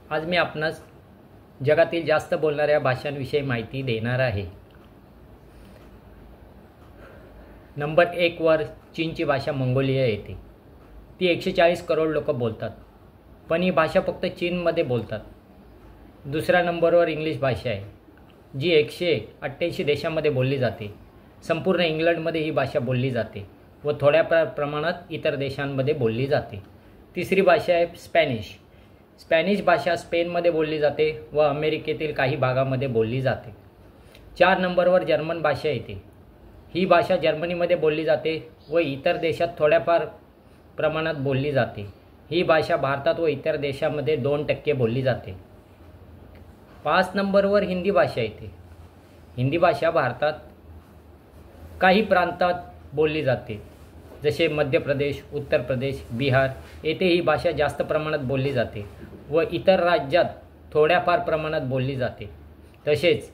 आज मी आपणास जगातील जास्त बोलणाऱ्या भाषांविषयी माहिती देणार आहे। नंबर 1 वर चीनची भाषा मंगोलिया येते। ती 140 करोड लोक बोलतात, पण ही भाषा फक्त चीनमध्ये बोलतात। दुसऱ्या नंबरवर इंग्लिश भाषा आहे, जी 188 देशांमध्ये बोलली जाते। संपूर्ण इंग्लंडमध्ये ही भाषा बोलली जाते व थोड्या प्रमाणात इतर देशांमध्ये बोलली जाते। तिसरी भाषा आहे स्पॅनिश। स्पॅनिश भाषा स्पेनमध्ये बोलली जाते व अमेरिकेतील काही भागामध्ये बोलली जाते। 4 नंबरवर जर्मन भाषा येते। ही भाषा जर्मनीमध्ये बोलली जाते व इतर देशात थोड्याफार प्रमाणात बोलली जाते। ही भाषा भारतात व इतर देशांमध्ये 2% बोलली जाते। 5 नंबरवर हिंदी भाषा येते। हिंदी भाषा भारतात काही प्रांतात बोलली जाते, जसे मध्य प्रदेश, उत्तर प्रदेश, बिहार येथे ही भाषा जास्त प्रमाणात बोलली जाते व इतर राज्यात थोड्याफार प्रमाणात बोलली जाते। तसेच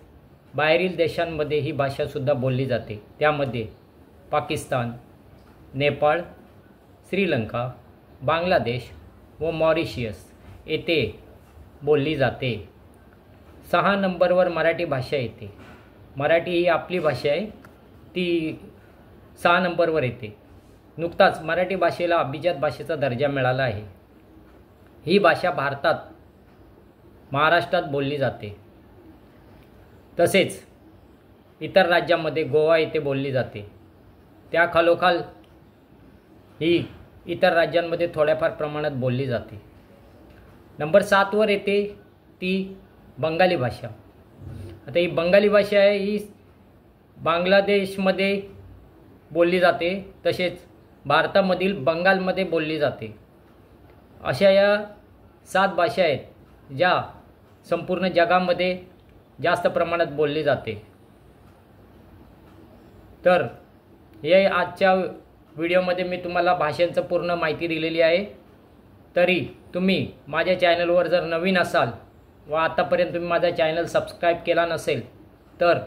बाहेरील देशांमध्ये ही भाषासुद्धा बोलली जाते, त्यामध्ये पाकिस्तान, नेपाळ, श्रीलंका, बांगलादेश व मॉरिशियस येथे बोलली जाते। 6 नंबरवर मराठी भाषा येते। मराठी ही आपली भाषा आहे, ती 6 नंबरवर येते। नुकताच मराठी भाषेला अभिजात भाषेचा दर्जा मिळाला आहे। ही भाषा भारतात, महाराष्ट्रात बोलली जाते, तसेच इतर राज्यांमध्ये गोवा येथे बोलली जाते। त्या खालोखाल ही इतर राज्यांमध्ये थोड्याफार प्रमाणात बोलली जाते। नंबर 7 वर येते ती बंगाली भाषा। आता ही बंगाली भाषा आहे, ही बांगलादेशमध्ये बोलली जाते, तसेच भारतामधील बंगालमध्ये बोलली जाते। अशा या 7 भाषा आहेत ज्या संपूर्ण जगामध्ये जास्त प्रमाणात बोलली जाते। तर हे आजच्या व्हिडिओमध्ये मी तुम्हाला भाषांचं पूर्ण माहिती दिलेली आहे। तरी तुम्ही माझ्या चॅनलवर जर नवीन असाल व आतापर्यंत तुम्ही माझा चॅनल सबस्क्राईब केला नसेल तर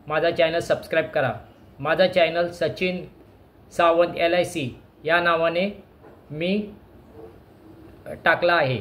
माझा चॅनल सबस्क्राईब करा। माझा चॅनल सचिन सावंत LIC या नावाने मी टाकला आहे।